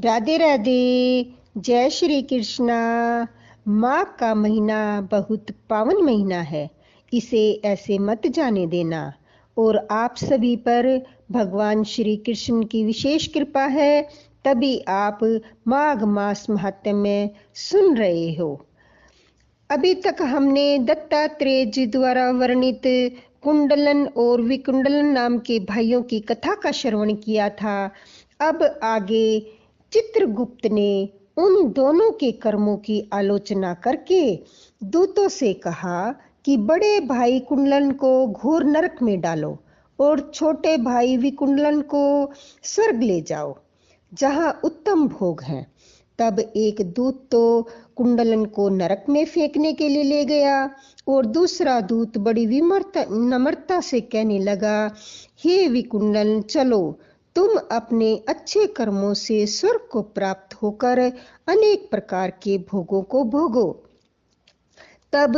राधे राधे। जय श्री कृष्णा। माघ का महीना बहुत पावन महीना है, इसे ऐसे मत जाने देना। और आप सभी पर भगवान श्री कृष्ण की विशेष कृपा है, तभी आप माघ मास महात्म्य सुन रहे हो। अभी तक हमने दत्तात्रेय जी द्वारा वर्णित कुंडलन और विकुंडलन नाम के भाइयों की कथा का श्रवण किया था। अब आगे चित्रगुप्त ने उन दोनों के कर्मों की आलोचना करके दूतों से कहा कि बड़े भाई कुंडलन को घोर नरक में डालो और छोटे भाई विकुंडलन को स्वर्ग ले जाओ, जहां उत्तम भोग हैं। तब एक दूत तो कुंडलन को नरक में फेंकने के लिए ले गया और दूसरा दूत बड़ी नम्रता से कहने लगा, हे विकुंडलन, चलो, तुम अपने अच्छे कर्मों से स्वर्ग को प्राप्त होकर अनेक प्रकार के भोगों को भोगो। तब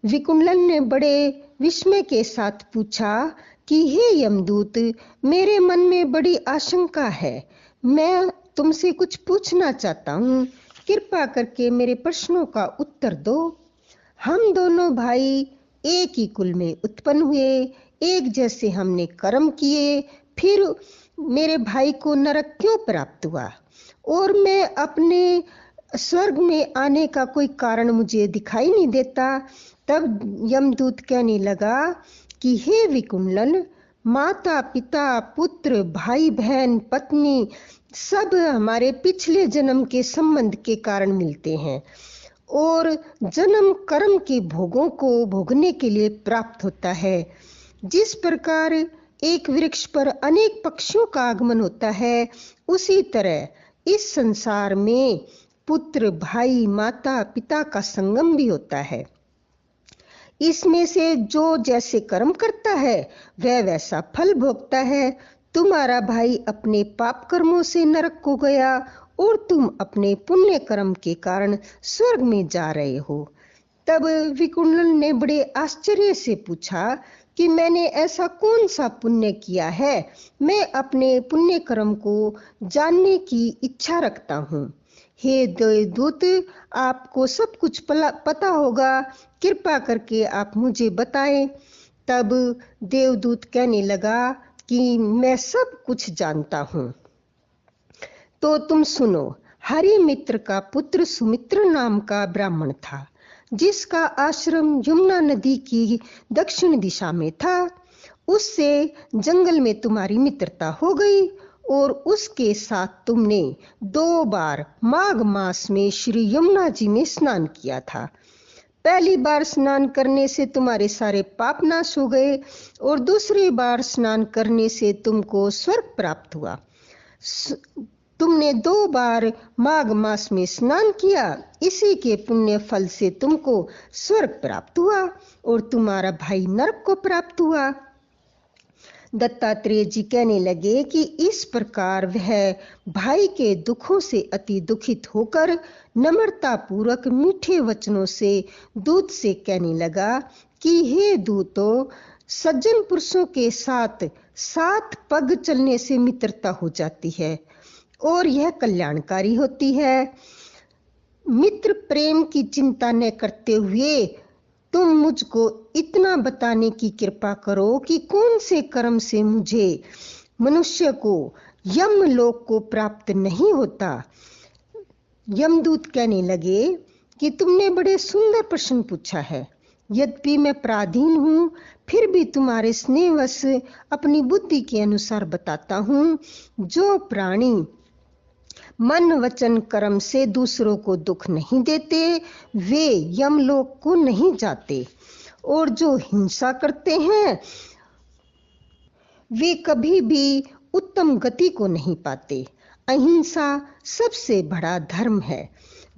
विकुंडलन ने बड़े विस्मय के साथ पूछा कि हे यमदूत, मेरे मन में बड़ी आशंका है, मैं तुमसे कुछ पूछना चाहता हूँ, कृपा करके मेरे प्रश्नों का उत्तर दो। हम दोनों भाई एक ही कुल में उत्पन्न हुए, एक जैसे हमने कर्म किए, फिर मेरे भाई को नरक क्यों प्राप्त हुआ और मैं अपने स्वर्ग में आने का कोई कारण मुझे दिखाई नहीं देता। तब यमदूत कहने लगा कि हे विकुंडलन, माता पिता पुत्र भाई बहन पत्नी सब हमारे पिछले जन्म के संबंध के कारण मिलते हैं और जन्म कर्म के भोगों को भोगने के लिए प्राप्त होता है। जिस प्रकार एक वृक्ष पर अनेक पक्षियों का आगमन होता है, उसी तरह इस संसार में पुत्र भाई माता पिता का संगम भी होता है। इसमें से जो जैसे कर्म करता है वह वैसा फल भोगता है। तुम्हारा भाई अपने पाप कर्मों से नरक को गया और तुम अपने पुण्य कर्म के कारण स्वर्ग में जा रहे हो। तब विकुंडलन ने बड़े आश्चर्य से पूछा कि मैंने ऐसा कौन सा पुण्य किया है, मैं अपने पुण्य कर्म को जानने की इच्छा रखता हूँ। हे देवदूत, आपको सब कुछ पता होगा, कृपा करके आप मुझे बताएं। तब देवदूत कहने लगा कि मैं सब कुछ जानता हूँ। तो तुम सुनो। हरि मित्र का पुत्र सुमित्र नाम का ब्राह्मण था, जिसका आश्रम यमुना नदी की दक्षिण दिशा में था। उससे जंगल में तुम्हारी मित्रता हो गई और उसके साथ तुमने 2 बार माघ मास में श्री यमुना जी में स्नान किया था। पहली बार स्नान करने से तुम्हारे सारे पाप नाश हो गए और दूसरी बार स्नान करने से तुमको स्वर्ग प्राप्त हुआ। तुमने 2 बार माघ मास में स्नान किया, इसी के पुण्य फल से तुमको स्वर्ग प्राप्त हुआ और तुम्हारा भाई नरक को प्राप्त हुआ। दत्तात्रेय जी कहने लगे कि इस प्रकार वह भाई के दुखों से अति दुखित होकर नम्रता पूर्वक मीठे वचनों से दूत से कहने लगा कि हे दूतों, सज्जन पुरुषों के साथ 7 पग चलने से मित्रता हो जाती है और यह कल्याणकारी होती है। मित्र प्रेम की चिंता न करते हुए तुम मुझको इतना बताने की कृपा करो कि कौन से कर्म से मुझे मनुष्य को यमलोक को प्राप्त नहीं होता। यमदूत कहने लगे कि तुमने बड़े सुंदर प्रश्न पूछा है, यद्यपि मैं पराधीन हूँ, फिर भी तुम्हारे स्नेहवश अपनी बुद्धि के अनुसार बताता हूँ। जो प्राणी मन वचन कर्म से दूसरों को दुख नहीं देते वे यमलोक को नहीं जाते, और जो हिंसा करते हैं वे कभी भी उत्तम गति को नहीं पाते। अहिंसा सबसे बड़ा धर्म है।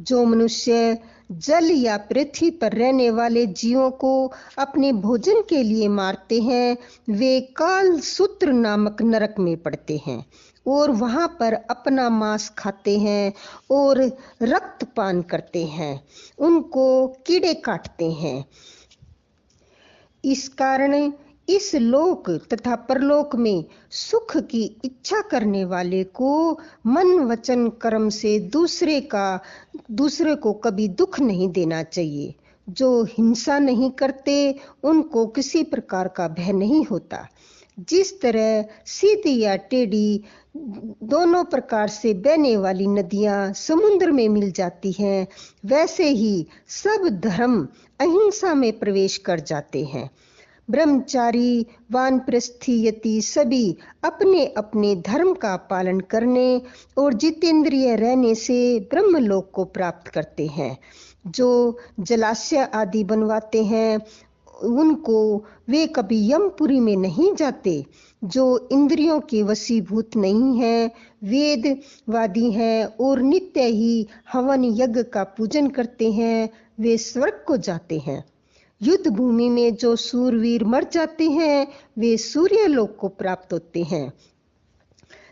जो मनुष्य जल या पृथ्वी पर रहने वाले जीवों को अपने भोजन के लिए मारते हैं वे काल सूत्र नामक नरक में पड़ते हैं और वहां पर अपना मांस खाते हैं और रक्तपान करते हैं, उनको कीड़े काटते हैं। इस कारण इस लोक तथा परलोक में सुख की इच्छा करने वाले को मन वचन कर्म से दूसरे को कभी दुख नहीं देना चाहिए। जो हिंसा नहीं करते उनको किसी प्रकार का भय नहीं होता। जिस तरह सीधी या टेढ़ी दोनों प्रकार से बहने वाली नदियां समुद्र में मिल जाती हैं, वैसे ही सब धर्म अहिंसा में प्रवेश कर जाते हैं। ब्रह्मचारी, वानप्रस्थी यति सभी अपने अपने धर्म का पालन करने और जितेंद्रिय रहने से ब्रह्मलोक को प्राप्त करते हैं। जो जलाशय आदि बनवाते हैं उनको वे कभी यमपुरी में नहीं जाते। जो इंद्रियों के वशीभूत नहीं हैं, वेदवादी हैं और नित्य ही हवन यज्ञ का पूजन करते हैं, वे स्वर्ग को जाते हैं। युद्ध भूमि में जो सूरवीर मर जाते हैं वे सूर्य लोक को प्राप्त होते हैं।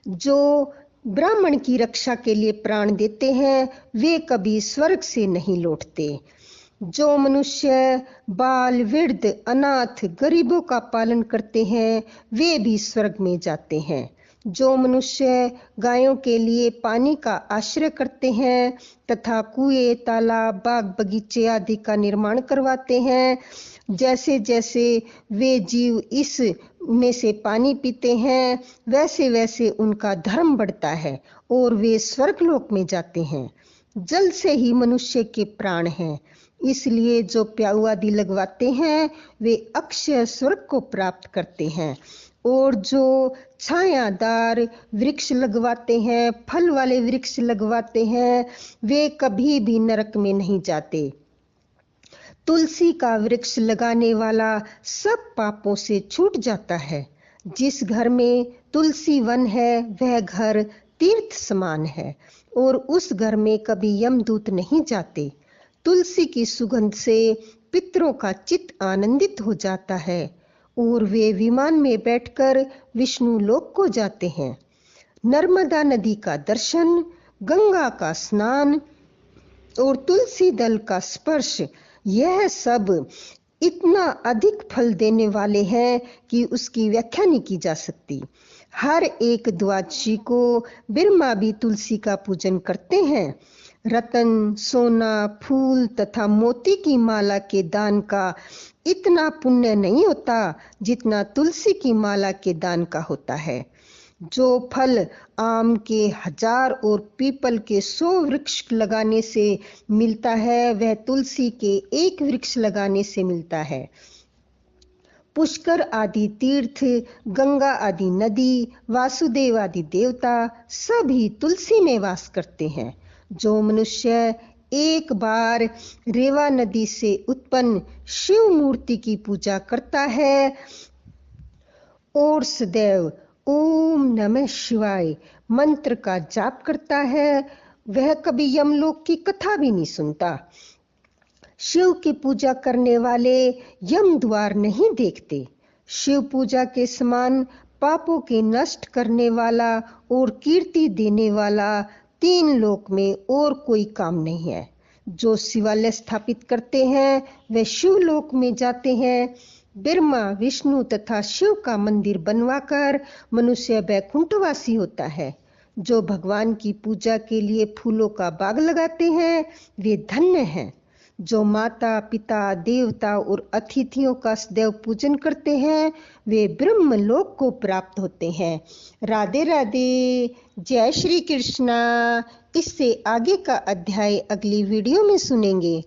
जो ब्राह्मण की रक्षा के लिए प्राण देते हैं वे कभी स्वर्ग से नहीं लौटते। जो मनुष्य बाल वृद्ध अनाथ गरीबों का पालन करते हैं वे भी स्वर्ग में जाते हैं। जो मनुष्य गायों के लिए पानी का आश्रय करते हैं तथा कुएं, तालाब, बाग बगीचे आदि का निर्माण करवाते हैं, जैसे जैसे वे जीव इस में से पानी पीते हैं वैसे वैसे उनका धर्म बढ़ता है और वे स्वर्गलोक में जाते हैं। जल से ही मनुष्य के प्राण हैं, इसलिए जो प्याऊ आदि लगवाते हैं वे अक्षय स्वर्ग को प्राप्त करते हैं। और जो छायादार वृक्ष लगवाते हैं, फल वाले वृक्ष लगवाते हैं, वे कभी भी नरक में नहीं जाते। तुलसी का वृक्ष लगाने वाला सब पापों से छूट जाता है। जिस घर में तुलसी वन है वह घर तीर्थ समान है और उस घर में कभी यमदूत नहीं जाते। तुलसी की सुगंध से पितरों का चित्त आनंदित हो जाता है और वे विमान में बैठकर विष्णु लोक को जाते हैं। नर्मदा नदी का दर्शन, गंगा का स्नान और तुलसी दल का स्पर्श, यह सब इतना अधिक फल देने वाले हैं कि उसकी व्याख्या नहीं की जा सकती। हर एक द्वादशी को ब्रह्मा भी तुलसी का पूजन करते हैं। रतन, सोना, फूल तथा मोती की माला के दान का इतना पुण्य नहीं होता जितना तुलसी की माला के दान का होता है। जो फल आम के 1000 और पीपल के 100 वृक्ष लगाने से मिलता है वह तुलसी के एक वृक्ष लगाने से मिलता है। पुष्कर आदि तीर्थ, गंगा आदि नदी, वासुदेव आदि देवता सभी तुलसी में वास करते हैं। जो मनुष्य एक बार रेवा नदी से उत्पन्न शिव मूर्ति की पूजा करता है और सदैव ओम नमः शिवाय मंत्र का जाप करता है, वह कभी यमलोक की कथा भी नहीं सुनता। शिव की पूजा करने वाले यम द्वार नहीं देखते। शिव पूजा के समान पापों के नष्ट करने वाला और कीर्ति देने वाला 3 लोक में और कोई काम नहीं है। जो शिवालय स्थापित करते हैं वे शिव लोक में जाते हैं। ब्रह्मा, विष्णु तथा शिव का मंदिर बनवाकर मनुष्य वैकुंठवासी होता है। जो भगवान की पूजा के लिए फूलों का बाग लगाते हैं वे धन्य हैं। जो माता, पिता, देवता और अतिथियों का सदैव पूजन करते हैं वे ब्रह्म लोक को प्राप्त होते हैं। राधे राधे, जय श्री कृष्णा। इससे आगे का अध्याय अगली वीडियो में सुनेंगे।